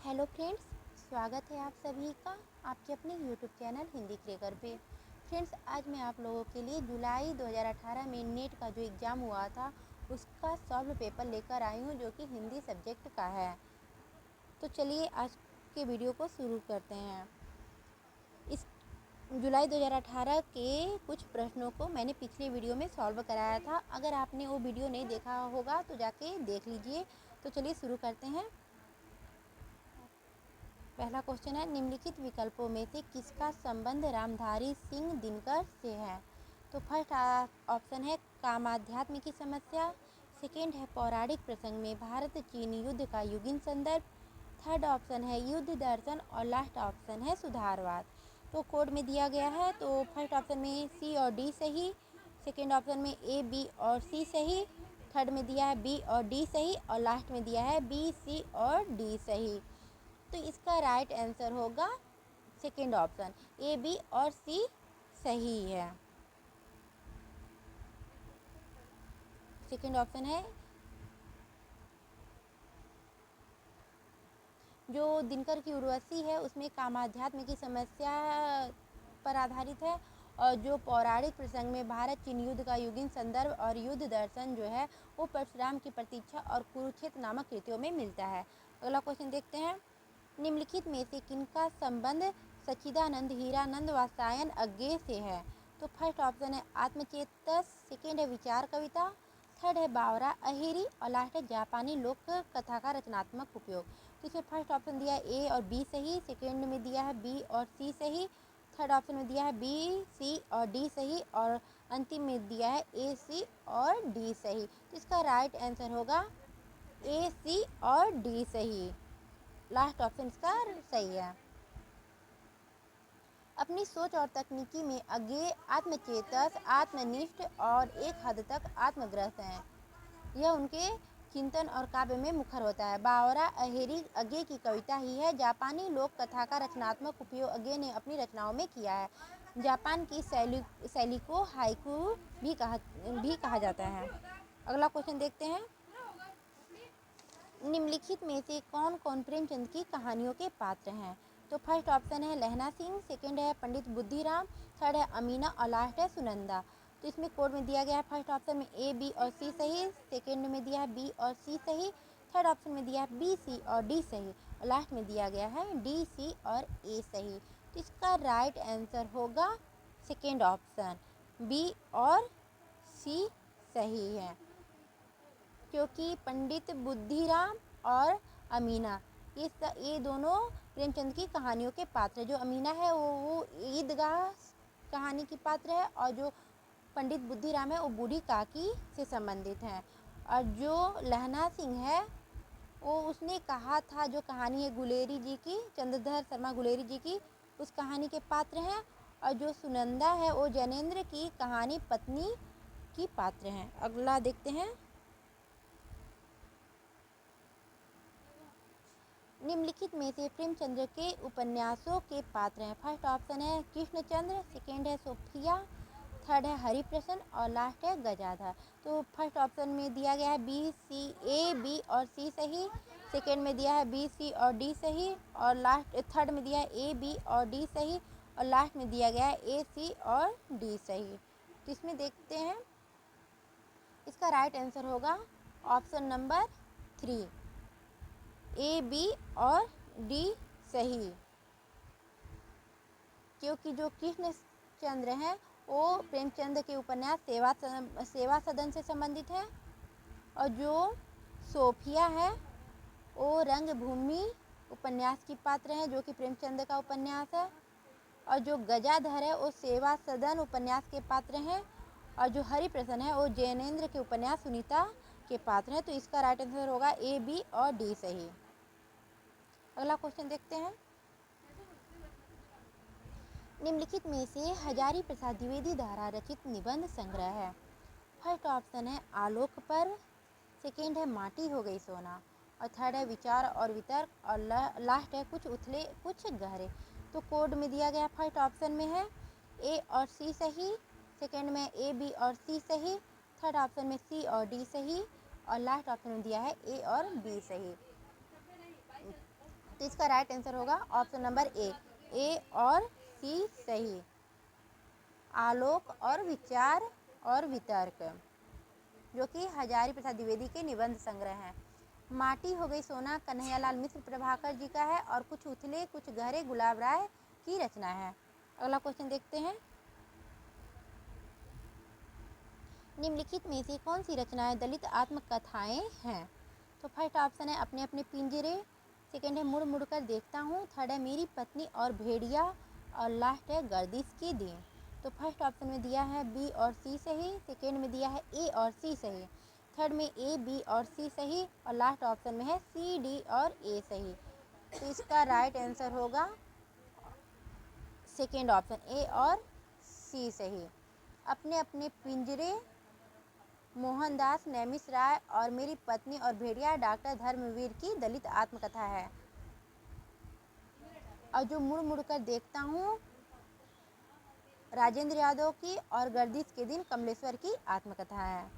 Hello friends, स्वागत है आप सभी का आपके अपने यूट्यूब चैनल हिंदी क्रैकर पे। फ्रेंड्स, आज मैं आप लोगों के लिए जुलाई 2018 में नेट का जो एग्ज़ाम हुआ था उसका सॉल्व पेपर लेकर आई हूँ, जो कि हिंदी सब्जेक्ट का है। तो चलिए आज के वीडियो को शुरू करते हैं। इस जुलाई 2018 के कुछ प्रश्नों को मैंने पिछले वीडियो में सॉल्व कराया था। अगर आपने वो वीडियो नहीं देखा होगा तो जाके देख लीजिए। तो चलिए शुरू करते हैं। पहला क्वेश्चन है, निम्नलिखित विकल्पों में से किसका संबंध रामधारी सिंह दिनकर से है? तो फर्स्ट ऑप्शन है कामाध्यात्म की समस्या, सेकेंड है पौराणिक प्रसंग में भारत चीन युद्ध का युगीन संदर्भ, थर्ड ऑप्शन है युद्ध दर्शन और लास्ट ऑप्शन है सुधारवाद। तो कोड में दिया गया है, तो फर्स्ट ऑप्शन में सी और डी सही, सेकेंड ऑप्शन में ए बी और सी सही, थर्ड में दिया है बी और डी सही और लास्ट में दिया है बी सी और डी सही। तो इसका राइट आंसर होगा सेकेंड ऑप्शन, ए बी और सी सही है। सेकेंड ऑप्शन है जो दिनकर की उर्वशी है उसमें कामाध्यात्म की समस्या पर आधारित है, और जो पौराणिक प्रसंग में भारत चीन युद्ध का युगीन संदर्भ और युद्ध दर्शन जो है वो परशुराम की प्रतीक्षा और कुरुक्षेत्र नामक कृतियों में मिलता है। अगला क्वेश्चन देखते हैं, निम्नलिखित में से किनका संबंध सच्चिदानंद हीरानंद व सायन अज्ञेय से है? तो फर्स्ट ऑप्शन है आत्मचेतस, सेकेंड है विचार कविता, थर्ड है बावरा अहिरी और लास्ट है जापानी लोक कथा का रचनात्मक उपयोग। तो इसमें फर्स्ट ऑप्शन दिया है ए और बी सही, सेकेंड में दिया है बी और सी सही, थर्ड ऑप्शन में दिया है बी सी और डी सही और अंतिम में दिया है ए सी और डी सही। तो इसका राइट आंसर होगा ए सी और डी सही। लास्ट ऑप्शन इसका सही है। अपनी सोच और तकनीकी में अज्ञेय आत्मचेतस आत्मनिष्ठ और एक हद तक आत्मग्रस्त हैं। यह उनके चिंतन और काव्य में मुखर होता है। बावरा अहेरी अज्ञेय की कविता ही है। जापानी लोक कथा का रचनात्मक उपयोग अज्ञेय ने अपनी रचनाओं में किया है। जापान की शैली को हाइकू भी कहा जाता है। अगला क्वेश्चन देखते हैं, निम्नलिखित में से कौन कौन प्रेमचंद की कहानियों के पात्र हैं? तो फर्स्ट ऑप्शन है लहना सिंह, सेकेंड है पंडित बुद्धिराम, थर्ड है अमीना और लास्ट है सुनंदा। तो इसमें कोड में दिया गया है फर्स्ट ऑप्शन में ए बी और सी सही, सेकेंड में दिया है बी और सी सही, थर्ड ऑप्शन में दिया है बी सी और डी सही और लास्ट में दिया गया है डी सी और ए सही। तो इसका राइट आंसर होगा सेकेंड ऑप्शन, बी और सी सही है, क्योंकि पंडित बुद्धिराम और अमीना ये दोनों प्रेमचंद की कहानियों के पात्र है। जो अमीना है वो ईदगाह कहानी की पात्र है, और जो पंडित बुद्धिराम है वो बूढ़ी काकी से संबंधित है। और जो लहना सिंह है वो उसने कहा था, जो कहानी है गुलेरी जी की, चंद्रधर शर्मा गुलेरी जी की, उस कहानी के पात्र हैं। और जो सुनंदा है वो जैनेन्द्र की कहानी पत्नी की पात्र हैं। अगला देखते हैं, निम्नलिखित में से प्रेमचंद्र के उपन्यासों के पात्र हैं? फर्स्ट ऑप्शन है कृष्णचंद्र, सेकेंड है सोफिया, थर्ड है हरिप्रसन्न और लास्ट है गजाधर। तो फर्स्ट ऑप्शन में दिया गया है बी सी ए बी और सी सही, सेकेंड में दिया है बी सी और डी सही और लास्ट थर्ड में दिया है ए बी और डी सही और लास्ट में दिया गया है ए सी और डी सही। तो इसमें देखते हैं, इसका राइट आंसर होगा ऑप्शन नंबर 3, ए बी और डी सही, क्योंकि जो कृष्णचंद्र हैं वो प्रेमचंद के उपन्यास सेवा सदन से संबंधित है, और जो सोफिया है वो रंगभूमि उपन्यास की पात्र है जो कि प्रेमचंद का उपन्यास है, और जो गजाधर है वो सेवा सदन उपन्यास के पात्र हैं, और जो हरिप्रसन्न है वो जैनेन्द्र के उपन्यास सुनीता के पात्र हैं। तो इसका राइट आंसर होगा ए बी और डी सही। अगला क्वेश्चन देखते हैं, निम्नलिखित में से हजारी प्रसाद द्विवेदी द्वारा रचित निबंध संग्रह है? फर्स्ट ऑप्शन है आलोक पर्व, सेकेंड है माटी हो गई सोना और थर्ड है विचार और वितर्क और लास्ट है कुछ उथले कुछ गहरे। तो कोड में दिया गया फर्स्ट ऑप्शन में है ए और सी सही, सेकेंड में ए बी और सी सही, थर्ड ऑप्शन में सी और डी सही और लास्ट ऑप्शन में दिया है ए और बी सही। तो इसका राइट आंसर होगा ऑप्शन नंबर ए और सी सही। आलोक और विचार और वितर्क, जो कि हजारी प्रसाद द्विवेदी के निबंध संग्रह हैं। माटी हो गई सोना कन्हैयालाल मिश्र प्रभाकर जी का है और कुछ उथले कुछ गहरे गुलाब राय की रचना है। अगला क्वेश्चन देखते हैं। निम्नलिखित में से कौन सी रचनाएं दलित आत्मकथाएं हैं? तो फर्स्ट ऑप्शन है अपने अपने पिंजरे, सेकेंड है मुड़ मुड़ कर देखता हूँ, थर्ड है मेरी पत्नी और भेड़िया और लास्ट है गर्दिश के दिन। तो फर्स्ट ऑप्शन में दिया है बी और सी सही, सेकेंड में दिया है ए और सी सही, थर्ड में ए बी और सी सही और लास्ट ऑप्शन में है सी डी और ए सही। तो इसका राइट आंसर होगा सेकेंड ऑप्शन ए और सी सही। अपने अपने पिंजरे मोहनदास नैमिष राय और मेरी पत्नी और भेड़िया डॉक्टर धर्मवीर की दलित आत्मकथा है। और जो मुड़ मुड़ कर देखता हूँ राजेंद्र यादव की और गर्दिश के दिन कमलेश्वर की आत्मकथा है।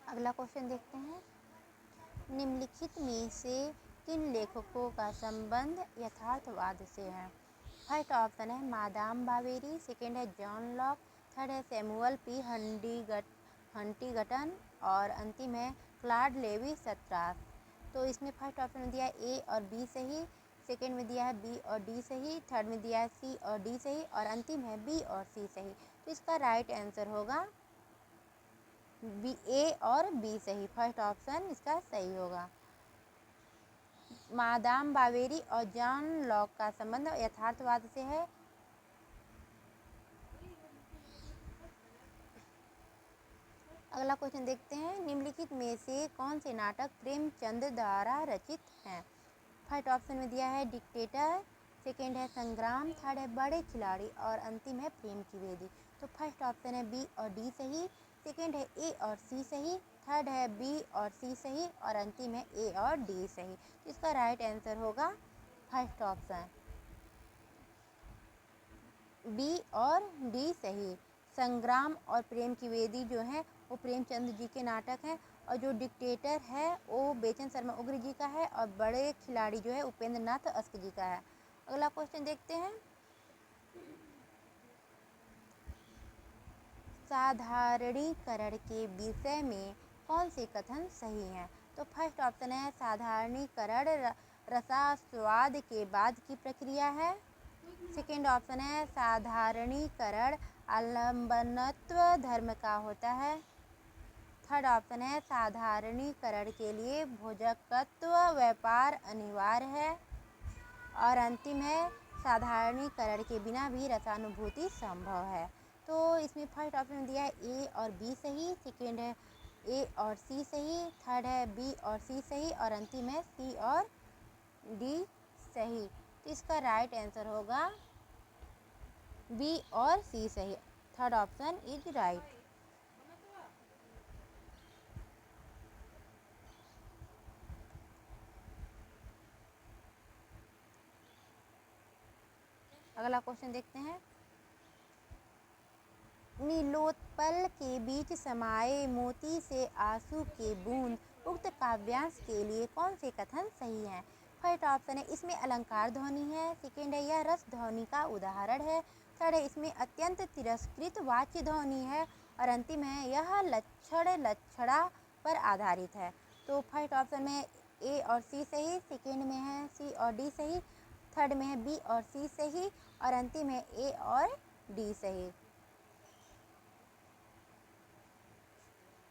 अगला क्वेश्चन देखते हैं। निम्नलिखित में से किन लेखकों का संबंध यथार्थवाद से है? फर्स्ट ऑप्शन है मादाम बावेरी, सेकेंड है जॉन लॉक, थर्ड है सैमुअल पी हंटिंगटन और अंतिम है क्लॉड लेवी स्ट्रॉस। तो इसमें फर्स्ट ऑप्शन में दिया है ए और बी सही, सेकेंड में दिया है बी और डी सही, थर्ड में दिया है सी और डी सही और अंतिम है बी और सी सही। तो इसका राइट आंसर होगा बी, ए और बी सही। फर्स्ट ऑप्शन इसका सही होगा। मादाम बावेरी और जॉन लॉक का संबंध यथार्थवाद से है। अगला क्वेश्चन देखते हैं। निम्नलिखित में से कौन से नाटक प्रेमचंद द्वारा रचित हैं? फर्स्ट ऑप्शन में दिया है डिक्टेटर, सेकेंड है संग्राम, थर्ड है बड़े खिलाड़ी और अंतिम है प्रेम की वेदी। तो फर्स्ट ऑप्शन है बी और डी सही, सेकेंड है ए और सी सही, थर्ड है बी और सी सही और अंतिम है ए और डी सही। तो इसका राइट आंसर होगा फर्स्ट ऑप्शन बी और डी सही। संग्राम और प्रेम की वेदी जो है वो प्रेमचंद जी के नाटक हैं और जो डिक्टेटर है वो बेचन शर्मा उग्र जी का है और बड़े खिलाड़ी जो है उपेंद्र नाथ अस्क जी का है। अगला क्वेश्चन देखते हैं। साधारणीकरण के विषय में कौन से कथन सही हैं? तो फर्स्ट ऑप्शन है साधारणीकरण रसास्वाद के बाद की प्रक्रिया है, सेकेंड ऑप्शन है साधारणीकरण आलम्बनत्व धर्म का होता है, थर्ड ऑप्शन है साधारणीकरण के लिए भोजकत्व व्यापार अनिवार्य है और अंतिम है साधारणीकरण के बिना भी रसानुभूति संभव है। तो इसमें फर्स्ट ऑप्शन दिया है ए और बी सही, सेकेंड है ए और सी सही, थर्ड है बी और सी सही और अंतिम है सी और डी सही। तो इसका राइट आंसर होगा बी और सी सही। Third option is right. अगला क्वेश्चन देखते हैं। नीलोत्पल के बीच समाये मोती से आंसू के बूंद उक्त काव्यांश के लिए कौन से कथन सही हैं? फर्स्ट ऑप्शन है इसमें अलंकार ध्वनि है, सेकेंड है यह रस ध्वनि का उदाहरण है, थर्ड है इसमें अत्यंत तिरस्कृत वाच्य ध्वनि है और अंतिम है यह लक्षण लक्षणा पर आधारित है। तो फर्स्ट ऑप्शन में ए और सी सही, सेकेंड में है सी और डी सही, थर्ड में है बी और सी सही और अंतिम है ए और डी सही।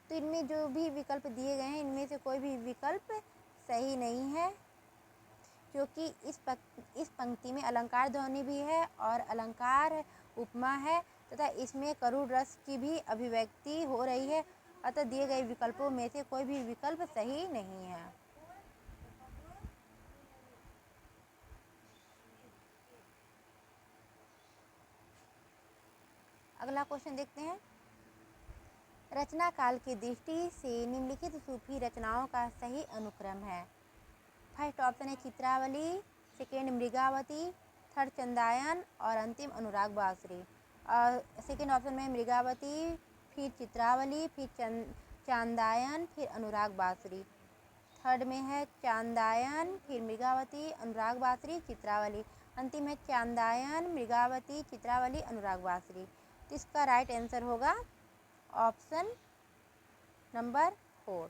तो इनमें जो भी विकल्प दिए गए हैं इनमें से कोई भी विकल्प सही नहीं है, क्योंकि इस पंक्ति में अलंकार ध्वनि भी है और अलंकार उपमा है तथा इसमें करुण रस की भी अभिव्यक्ति हो रही है, अतः दिए गए विकल्पों में से कोई भी विकल्प सही नहीं है। अगला क्वेश्चन देखते हैं। रचना काल की दृष्टि से निम्नलिखित सूफी रचनाओं का सही अनुक्रम है। फर्स्ट ऑप्शन है चित्रावली, सेकेंड मृगावती, थर्ड चंदायन और अंतिम अनुराग बासुरी। और सेकेंड ऑप्शन में मृगावती, फिर चित्रावली, फिर चांदायन, फिर अनुराग बासुरी। थर्ड में है चांदायन, फिर मृगावती, अनुराग बासरी, चित्रावली। अंतिम है चांदायन, मृगावती, चित्रावली, अनुराग बासरी। तो इसका राइट आंसर होगा ऑप्शन नंबर 4,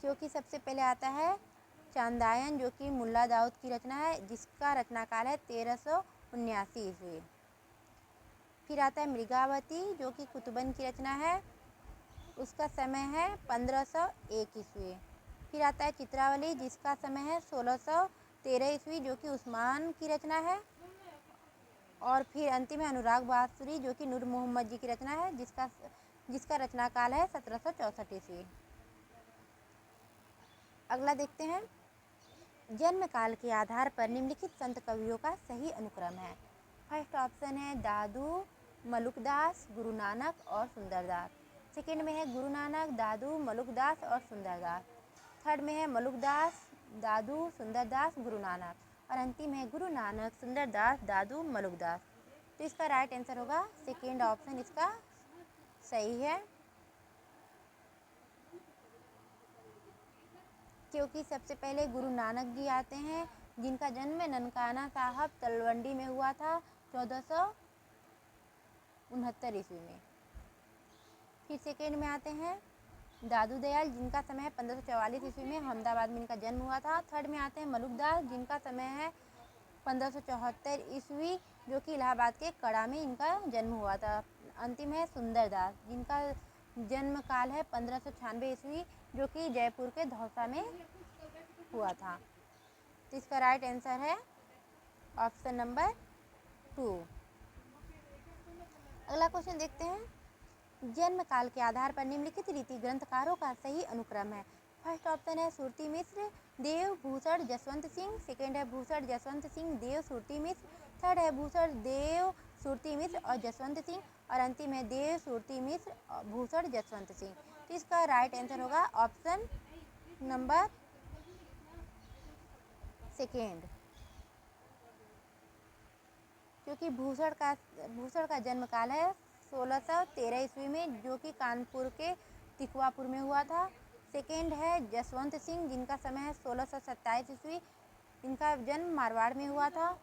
क्योंकि सबसे पहले आता है चांदायन जो कि मुल्ला दाऊद की रचना है, जिसका रचनाकाल है 1379 ईस्वी। फिर आता है मृगावती जो कि कुतुबन की रचना है, उसका समय है 1501 ईस्वी। फिर आता है चित्रावली जिसका समय है 1613 ईस्वी, जो कि उस्मान की रचना है। और फिर अंतिम है अनुराग बासरी जो कि नूर मोहम्मद जी की रचना है, जिसका रचनाकाल है 1764 ईस्वी। अगला देखते हैं, जन्म काल के आधार पर निम्नलिखित संत कवियों का सही अनुक्रम है। फर्स्ट ऑप्शन है दादू, मलुकदास, गुरु नानक और सुंदरदास। सेकंड में है गुरु नानक, दादू, मलुकदास और सुंदरदास। थर्ड में है मलुकदास, दादू, सुंदरदास, गुरु नानक। और अंतिम है गुरु नानक, सुंदरदास, दादू, मलुकदास। तो इसका राइट आंसर होगा सेकेंड ऑप्शन इसका सही है, क्योंकि सबसे पहले गुरु नानक जी आते हैं, जिनका जन्म ननकाना साहब तलवंडी में हुआ था 1469 ईस्वी में। फिर सेकेंड में आते हैं दादू दयाल, जिनका समय है 1544 ईस्वी में, अहमदाबाद में इनका जन्म हुआ था। थर्ड में आते हैं मलुकदास, जिनका समय है 1574 ईस्वी, जो कि इलाहाबाद के कड़ा में इनका जन्म हुआ था। अंतिम है सुंदरदास, जिनका जन्म काल है 1596 ईस्वी, जो कि जयपुर के धौसा में हुआ था। तो इसका राइट आंसर है ऑप्शन नंबर 2। अगला क्वेश्चन देखते हैं, जन्म काल के आधार पर निम्नलिखित रीति ग्रंथकारों का सही अनुक्रम है। फर्स्ट ऑप्शन है सुरती मिश्र, देव, भूषण, जसवंत सिंह। सेकेंड है भूषण, जसवंत सिंह, देव, सुरती मिश्र। थर्ड है भूषण, देव, सुरती मिश्र और जसवंत सिंह। और अंतिम है देव, सुरती मिश्र, भूषण, जसवंत सिंह। तो इसका राइट आंसर होगा ऑप्शन नंबर सेकेंड, क्योंकि भूषण का जन्म काल है 1613 ईस्वी में, जो कि कानपुर के तिकुआपुर में हुआ था। सेकेंड है जसवंत सिंह, जिनका समय है 1627 ईस्वी, इनका जन्म मारवाड़ में हुआ था।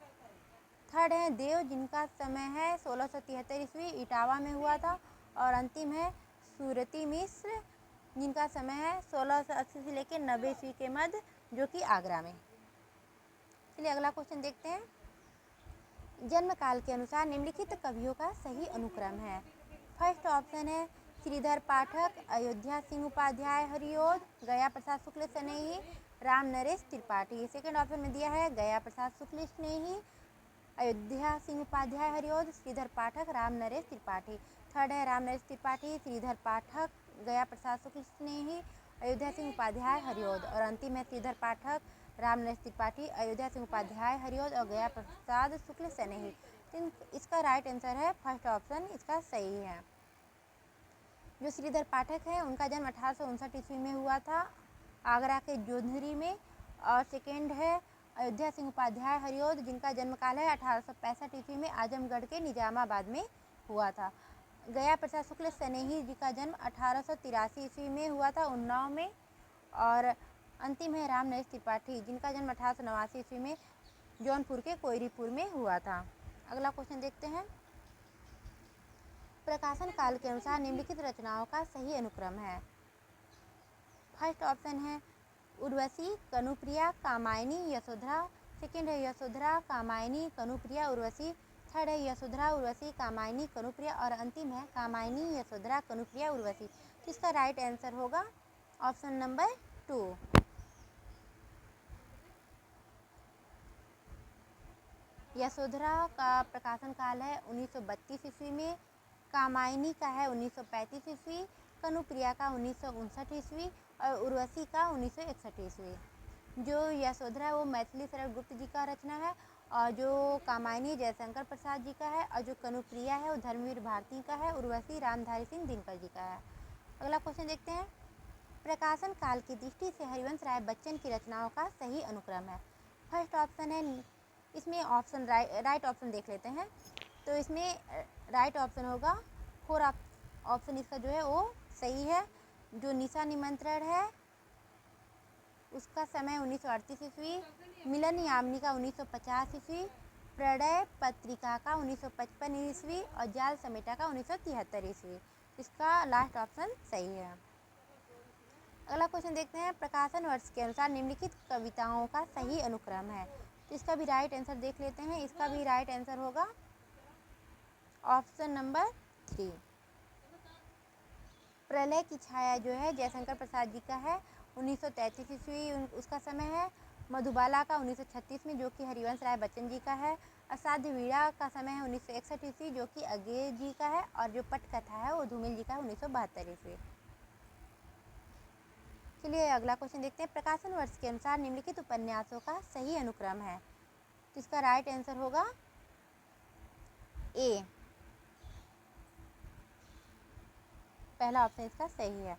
थर्ड है देव, जिनका समय है 1673 ईस्वी, इटावा में हुआ था। और अंतिम है सुरती मिश्र, जिनका समय है 1680 से लेकर 90 ईस्वी के मध्य, जो कि आगरा में। चलिए अगला क्वेश्चन देखते हैं, जन्म काल के अनुसार निम्नलिखित कवियों का सही अनुक्रम है। फर्स्ट ऑप्शन है श्रीधर पाठक, अयोध्या सिंह उपाध्याय हरिओद, गया प्रसाद शुक्ल स्नेही, राम नरेश त्रिपाठी। सेकेंड ऑप्शन में दिया है गया प्रसाद शुक्ल स्नेही, अयोध्या सिंह उपाध्याय हरिओद, श्रीधर पाठक, राम नरेश त्रिपाठी। थर्ड है राम नरेश त्रिपाठी, श्रीधर पाठक, गया प्रसाद शुक्ल स्नेही, अयोध्या सिंह उपाध्याय हरिओद। और अंतिम है श्रीधर पाठक, राम नरेश त्रिपाठी, अयोध्या सिंह उपाध्याय हरिओद और गया प्रसाद शुक्ल स्नेही। तो इसका राइट आंसर है फर्स्ट ऑप्शन इसका सही है। जो श्रीधर पाठक है उनका जन्म 1859 ईस्वी में हुआ था, आगरा के जोधरी में। और सेकेंड है अयोध्या सिंह उपाध्याय हरिओद, जिनका जन्म काल है 1865 ईस्वी में, आजमगढ़ के निजामाबाद में हुआ था। गया प्रसाद शुक्ल स्नेही जी का जन्म 1883 ईस्वी में हुआ था, उन्नाव में। और अंतिम है राम नरेश त्रिपाठी, जिनका जन्म 1889 ईस्वी में जौनपुर के कोयरीपुर में हुआ था। अगला क्वेश्चन देखते हैं, प्रकाशन काल के अनुसार निम्नलिखित रचनाओं का सही अनुक्रम है। फर्स्ट ऑप्शन है उर्वशी, कनुप्रिया, कामायनी, यशोधरा। सेकेंड है यशोधरा, कामायनी, कनुप्रिया, उर्वशी। थर्ड है यशोधरा, उर्वशी, कामायनी, कनुप्रिया। और अंतिम है कामायनी, यशोधरा, कनुप्रिया, उर्वशी। तो इसका राइट आंसर होगा ऑप्शन नंबर 2। यशोधरा का प्रकाशन काल है 1932 ईस्वी में, कामायनी का है 1935 ईस्वी, कनुप्रिया का 1959 ईस्वी और उर्वशी का 1961 ईस्वी। जो यशोधरा है वो मैथिली शरण गुप्त जी का रचना है, और जो कामायनी जयशंकर प्रसाद जी का है, और जो कनुप्रिया है वो धर्मवीर भारती का है, उर्वशी रामधारी सिंह दिनकर जी का है। अगला क्वेश्चन देखते हैं, प्रकाशन काल की दृष्टि से हरिवंश राय बच्चन की रचनाओं का सही अनुक्रम है। फर्स्ट ऑप्शन है, इसमें ऑप्शन राइट ऑप्शन देख लेते हैं। तो इसमें राइट ऑप्शन होगा 4 ऑप्शन इसका जो है वो सही है। जो निशा निमंत्रण है उसका समय 1938 ईस्वी, मिलन यामिनी 1950 ईस्वी, प्रणय पत्रिका का 1955 ईस्वी और जाल समेटा का 1973 ईस्वी। इसका लास्ट ऑप्शन सही है। अगला क्वेश्चन देखते हैं, प्रकाशन वर्ष के अनुसार निम्नलिखित कविताओं का सही अनुक्रम है। तो इसका भी राइट आंसर देख लेते हैं। इसका भी राइट आंसर होगा ऑप्शन नंबर 3। प्रलय की छाया जो है जयशंकर प्रसाद जी का है, 1933 ईस्वी उसका समय है। मधुबाला का 1936 में, जो कि हरिवंश राय बच्चन जी का है। असाध्य वीणा का समय है 1961 ईस्वी, जो कि अज्ञे जी का है। और जो पटकथा है वो धूमिल जी का है 1972 ईस्वी। चलिए अगला क्वेश्चन देखते हैं, प्रकाशन वर्ष के अनुसार निम्नलिखित उपन्यासों का सही अनुक्रम है। तो इसका राइट आंसर होगा ए, पहला ऑप्शन इसका सही है।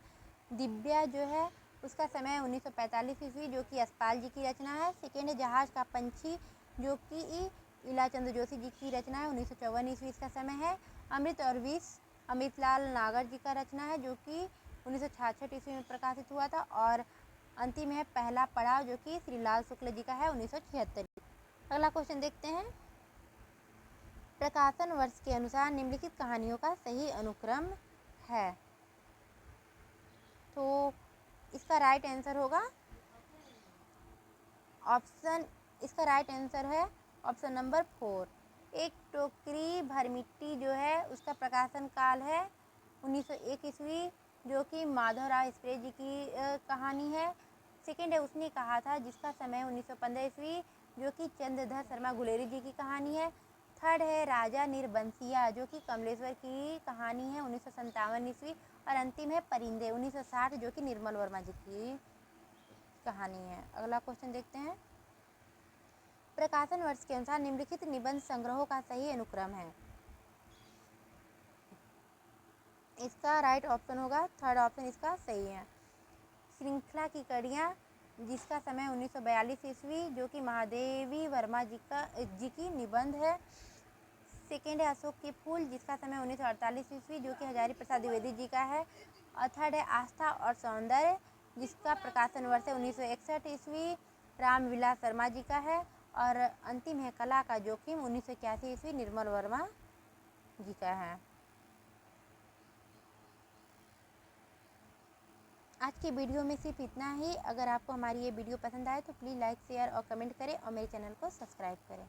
दिव्या जो है उसका समय 1945 ईस्वी, जो कि यशपाल जी की रचना है। सेकेंड है जहाज का पंछी, जो कि इला चंद्र जोशी जी की रचना है, 1954 ईस्वी इसका समय है। अमृत और विष अमृतलाल नागर जी का रचना है, जो कि 1966 ईस्वी में प्रकाशित हुआ था। और अंतिम है पहला पड़ाव, जो कि श्रीलाल शुक्ल जी का है, 1976। अगला क्वेश्चन देखते हैं, प्रकाशन वर्ष के अनुसार निम्नलिखित कहानियों का सही अनुक्रम है। तो इसका राइट आंसर होगा ऑप्शन, इसका राइट आंसर है ऑप्शन नंबर 4। एक टोकरी भर मिट्टी जो है उसका प्रकाशन काल है 1901 ईस्वी, जो कि माधवराव स्प्रे जी की कहानी है। सेकेंड है उसने कहा था, जिसका समय 1915 ईस्वी, जो कि चंद्रधर शर्मा गुलेरी जी की कहानी है। थर्ड है राजा निर्बंसिया, जो कि कमलेश्वर की कहानी है, 1957 ईस्वी। और अंतिम है परिंदे 1960, जो कि निर्मल वर्मा जी की कहानी है। अगला क्वेश्चन देखते हैं, प्रकाशन वर्ष के अनुसार निम्नलिखित निबंध संग्रहों का सही अनुक्रम है। इसका राइट ऑप्शन होगा थर्ड ऑप्शन इसका सही है। श्रृंखला की कड़ियाँ, जिसका समय 1942 ईस्वी, जो कि महादेवी वर्मा जी की निबंध है। सेकेंड है अशोक के फूल, जिसका समय 1948 ईस्वी, जो कि हजारी प्रसाद द्विवेदी जी का है। और थर्ड है आस्था और सौंदर्य, जिसका प्रकाशन वर्ष है 1961 ईस्वी, रामविलास शर्मा जी का है। और अंतिम है कला का जोखिम, 1981 ईस्वी, निर्मल वर्मा जी का है। आज की वीडियो में सिर्फ इतना ही। अगर आपको हमारी ये वीडियो पसंद आए तो प्लीज़ लाइक शेयर और कमेंट करें और मेरे चैनल को सब्सक्राइब करें।